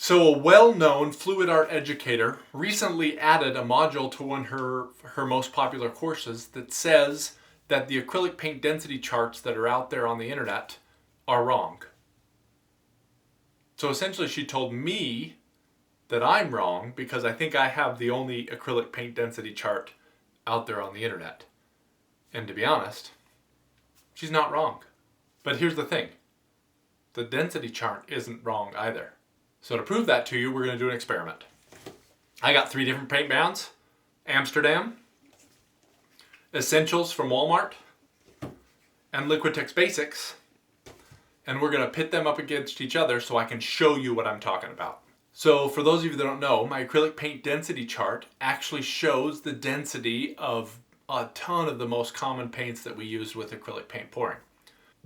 So a well-known fluid art educator recently added a module to one of her most popular courses that says that the acrylic paint density charts that are out there on the internet are wrong. So essentially she told me that I'm wrong because I think I have the only acrylic paint density chart out there on the internet. And to be honest, she's not wrong. But here's the thing. The density chart isn't wrong either. So to prove that to you, we're going to do an experiment. I got 3 different paint brands: Amsterdam, Essentials from Walmart, and Liquitex Basics. And we're going to pit them up against each other so I can show you what I'm talking about. So for those of you that don't know, my acrylic paint density chart actually shows the density of a ton of the most common paints that we use with acrylic paint pouring.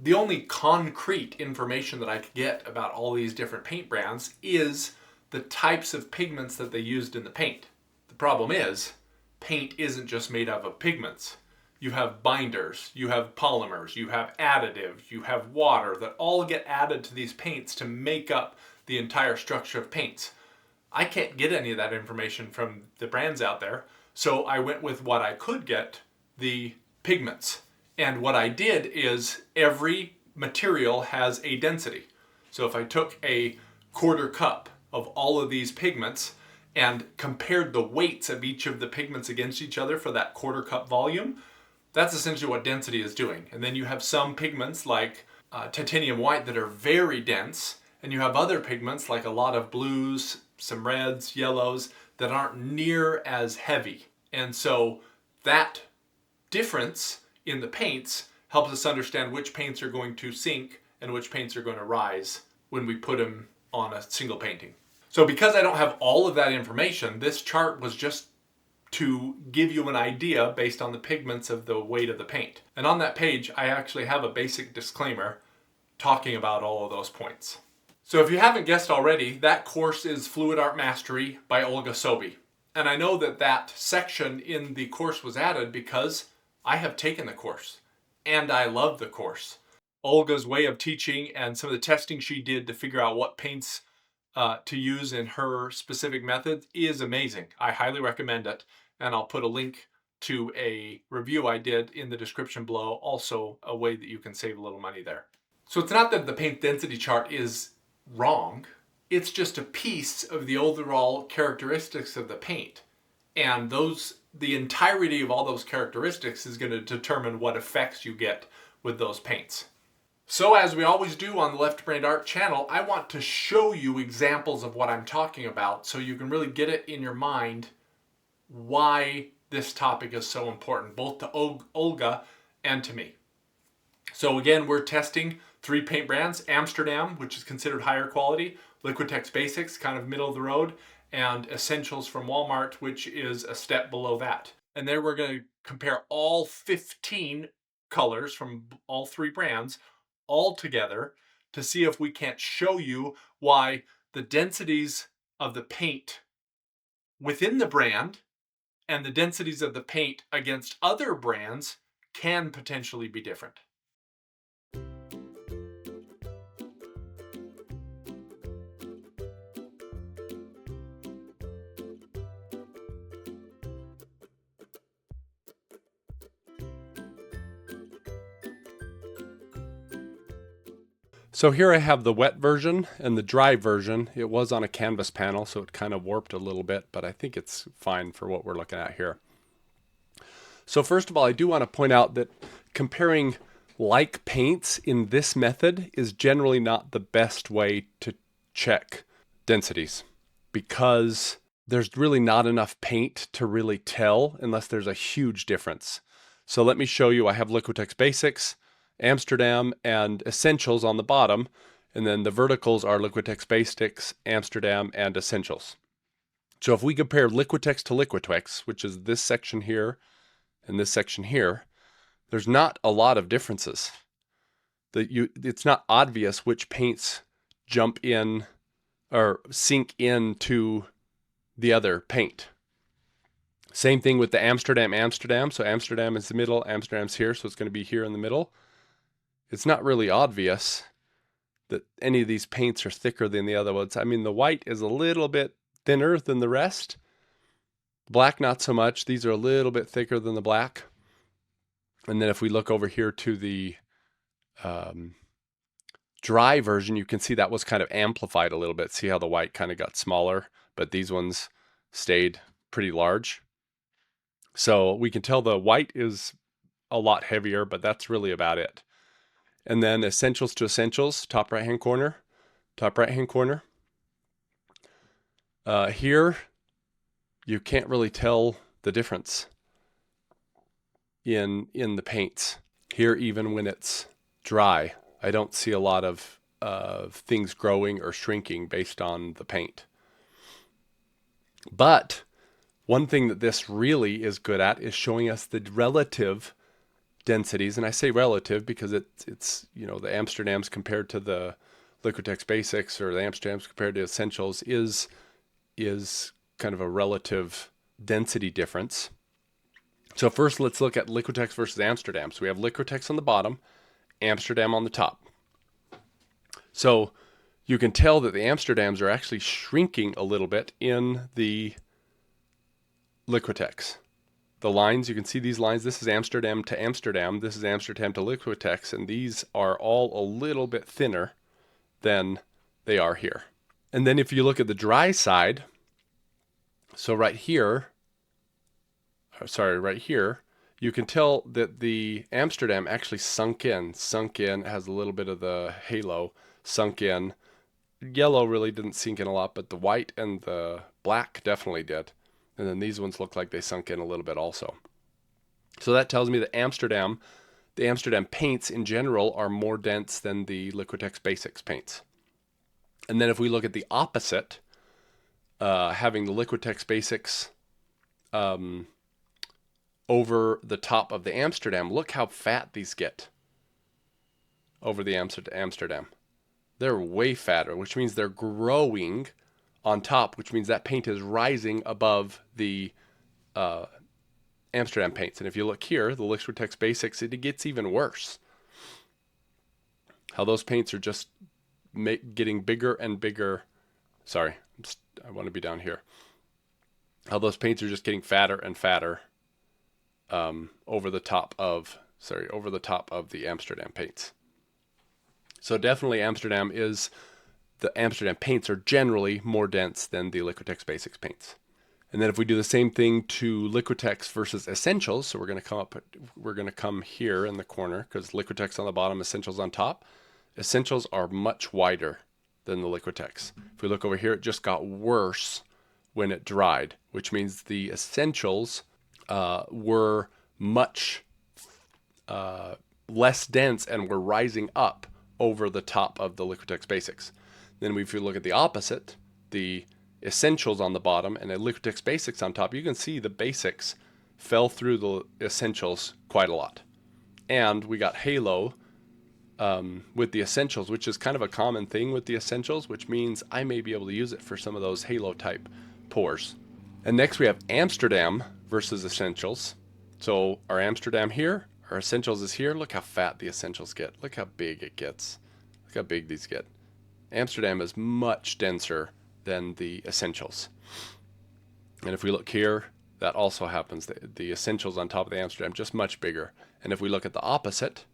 The only concrete information that I could get about all these different paint brands is the types of pigments that they used in the paint. The problem is, paint isn't just made up of pigments. You have binders, you have polymers, you have additives, you have water that all get added to these paints to make up the entire structure of paints. I can't get any of that information from the brands out there, so I went with what I could get, the pigments. And what I did is every material has a density. So if I took a quarter cup of all of these pigments and compared the weights of each of the pigments against each other for that quarter cup volume, that's essentially what density is doing. And then you have some pigments like titanium white that are very dense, and you have other pigments like a lot of blues, some reds, yellows that aren't near as heavy. And so that difference in the paints helps us understand which paints are going to sink and which paints are going to rise when we put them on a single painting. So because I don't have all of that information, this chart was just to give you an idea based on the pigments of the weight of the paint. And on that page, I actually have a basic disclaimer talking about all of those points. So if you haven't guessed already, that course is Fluid Art Mastery by Olga Sobey. And I know that that section in the course was added because I have taken the course and I love the course. Olga's way of teaching and some of the testing she did to figure out what paints to use in her specific method is amazing. I highly recommend it, and I'll put a link to a review I did in the description below, also a way that you can save a little money there. So it's not that the paint density chart is wrong, it's just a piece of the overall characteristics of the paint. And the entirety of all those characteristics is going to determine what effects you get with those paints. So as we always do on the Left Brained Art channel, I want to show you examples of what I'm talking about so you can really get it in your mind why this topic is so important, both to Olga and to me. So again, we're testing 3 paint brands: Amsterdam, which is considered higher quality, Liquitex Basics, kind of middle of the road, and Essentials from Walmart, which is a step below that. And there we're going to compare all 15 colors from all 3 brands all together to see if we can't show you why the densities of the paint within the brand and the densities of the paint against other brands can potentially be different. So here I have the wet version and the dry version. It was on a canvas panel, so it kind of warped a little bit, but I think it's fine for what we're looking at here. So first of all, I do want to point out that comparing like paints in this method is generally not the best way to check densities, because there's really not enough paint to really tell unless there's a huge difference. So let me show you. I have Liquitex Basics, Amsterdam, and Essentials on the bottom, and then the verticals are Liquitex Basics, Amsterdam, and Essentials. So if we compare Liquitex to Liquitex, which is this section here and this section here, there's not a lot of differences. It's not obvious which paints jump in or sink into the other paint. Same thing with the Amsterdam. So Amsterdam is the middle, Amsterdam's here, so it's going to be here in the middle. It's not really obvious that any of these paints are thicker than the other ones. I mean, the white is a little bit thinner than the rest. Black, not so much. These are a little bit thicker than the black. And then if we look over here to the dry version, you can see that was kind of amplified a little bit. See how the white kind of got smaller, but these ones stayed pretty large. So we can tell the white is a lot heavier, but that's really about it. And then essentials to essentials, top right hand corner, top right hand corner. Here, you can't really tell the difference in the paints. Here, even when it's dry, I don't see a lot of things growing or shrinking based on the paint. But one thing that this really is good at is showing us the relative densities, and I say relative because it's you know, the Amsterdams compared to the Liquitex Basics, or the Amsterdams compared to Essentials is kind of a relative density difference. So first, let's look at Liquitex versus Amsterdam. So we have Liquitex on the bottom, Amsterdam on the top. So you can tell that the Amsterdams are actually shrinking a little bit in the Liquitex. The lines, you can see these lines. This is Amsterdam to Amsterdam. This is Amsterdam to Liquitex. And these are all a little bit thinner than they are here. And then if you look at the dry side, so right here, you can tell that the Amsterdam actually sunk in, has a little bit of the halo sunk in. Yellow really didn't sink in a lot, but the white and the black definitely did. And then these ones look like they sunk in a little bit also. So that tells me that the Amsterdam paints in general are more dense than the Liquitex Basics paints. And then if we look at the opposite, having the Liquitex Basics over the top of the Amsterdam, look how fat these get over the Amsterdam. They're way fatter, which means they're growing on top, which means that paint is rising above the Amsterdam paints. And if you look here, the Liquitex Basics, it gets even worse. How those paints are just getting bigger and bigger. Sorry, I want to be down here. How those paints are just getting fatter and fatter over the top of the Amsterdam paints. So definitely the Amsterdam paints are generally more dense than the Liquitex Basics paints. And then if we do the same thing to Liquitex versus Essentials, so we're going to come here in the corner, because Liquitex on the bottom, Essentials on top. Essentials are much wider than the Liquitex. If we look over here, it just got worse when it dried, which means the Essentials were much less dense and were rising up over the top of the Liquitex Basics. Then if you look at the opposite, the Essentials on the bottom and the Liquitex Basics on top, you can see the Basics fell through the Essentials quite a lot. And we got halo with the Essentials, which is kind of a common thing with the Essentials, which means I may be able to use it for some of those halo type pours. And next we have Amsterdam versus Essentials. So our Amsterdam here, our Essentials is here. Look how fat the Essentials get. Look how big it gets. Look how big these get. Amsterdam is much denser than the Essentials. And if we look here, that also happens. The Essentials on top of the Amsterdam, just much bigger. And if we look at the opposite,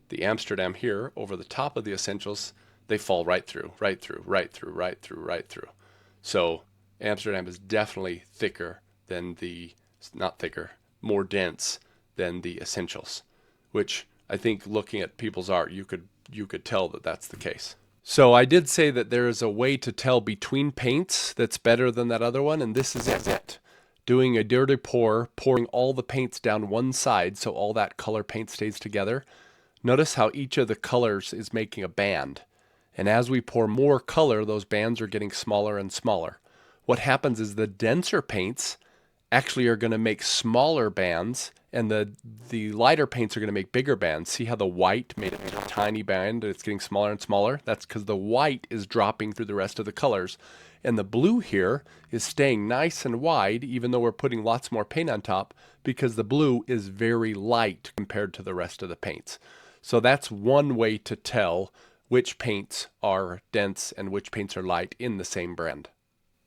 the Amsterdam here over the top of the Essentials, they fall right through. So Amsterdam is definitely more dense than the Essentials, which I think looking at people's art, you could tell that that's the case. So I did say that there is a way to tell between paints that's better than that other one, and this is it. Doing a dirty pour, pouring all the paints down one side so all that color paint stays together. Notice how each of the colors is making a band. And as we pour more color, those bands are getting smaller and smaller. What happens is the denser paints actually are going to make smaller bands, and the lighter paints are going to make bigger bands. See how the white made a tiny band and it's getting smaller and smaller? That's because the white is dropping through the rest of the colors. And the blue here is staying nice and wide, even though we're putting lots more paint on top, because the blue is very light compared to the rest of the paints. So that's one way to tell which paints are dense and which paints are light in the same brand.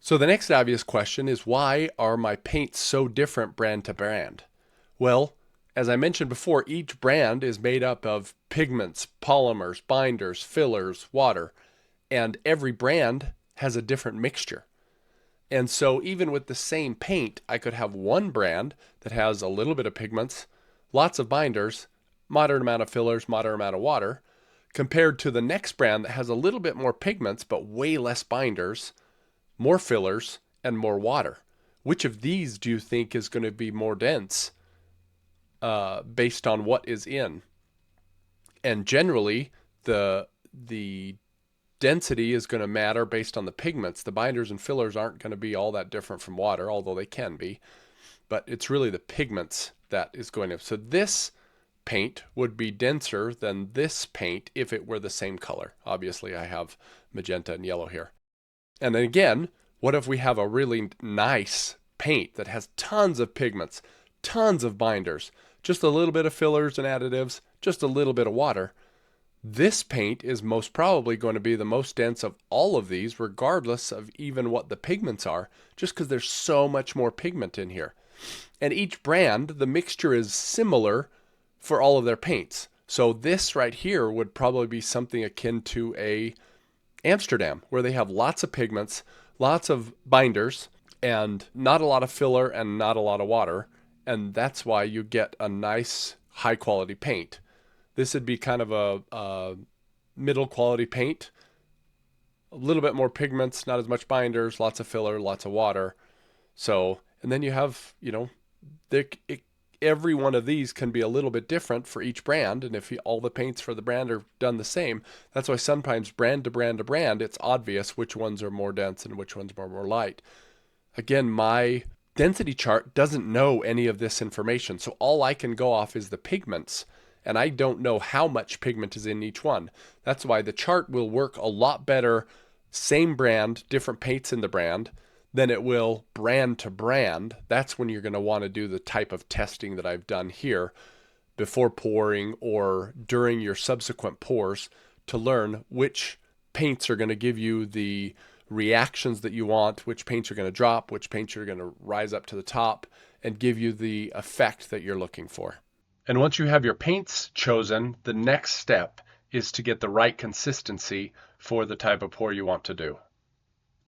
So the next obvious question is, why are my paints so different brand to brand? Well, as I mentioned before, each brand is made up of pigments, polymers, binders, fillers, water, and every brand has a different mixture. And so even with the same paint, I could have one brand that has a little bit of pigments, lots of binders, moderate amount of fillers, moderate amount of water, compared to the next brand that has a little bit more pigments but way less binders, more fillers, and more water. Which of these do you think is going to be more dense based on what is in? And generally, the density is going to matter based on the pigments. The binders and fillers aren't going to be all that different from water, although they can be. But it's really the pigments that is going to. So this paint would be denser than this paint if it were the same color. Obviously, I have magenta and yellow here. And then again, what if we have a really nice paint that has tons of pigments, tons of binders, just a little bit of fillers and additives, just a little bit of water? This paint is most probably going to be the most dense of all of these, regardless of even what the pigments are, just because there's so much more pigment in here. And each brand, the mixture is similar for all of their paints. So this right here would probably be something akin to a Amsterdam, where they have lots of pigments, lots of binders, and not a lot of filler and not a lot of water. And that's why you get a nice high quality paint. This would be kind of a middle quality paint, a little bit more pigments, not as much binders, lots of filler, lots of water. So, and then you have, every one of these can be a little bit different for each brand. And if all the paints for the brand are done the same, that's why sometimes brand to brand to brand, it's obvious which ones are more dense and which ones are more light. Again, my density chart doesn't know any of this information. So all I can go off is the pigments, and I don't know how much pigment is in each one. That's why the chart will work a lot better, same brand, different paints in the brand, than it will brand to brand. That's when you're going to want to do the type of testing that I've done here before pouring or during your subsequent pours to learn which paints are going to give you the reactions that you want, which paints are going to drop, which paints are going to rise up to the top and give you the effect that you're looking for. And once you have your paints chosen, the next step is to get the right consistency for the type of pour you want to do.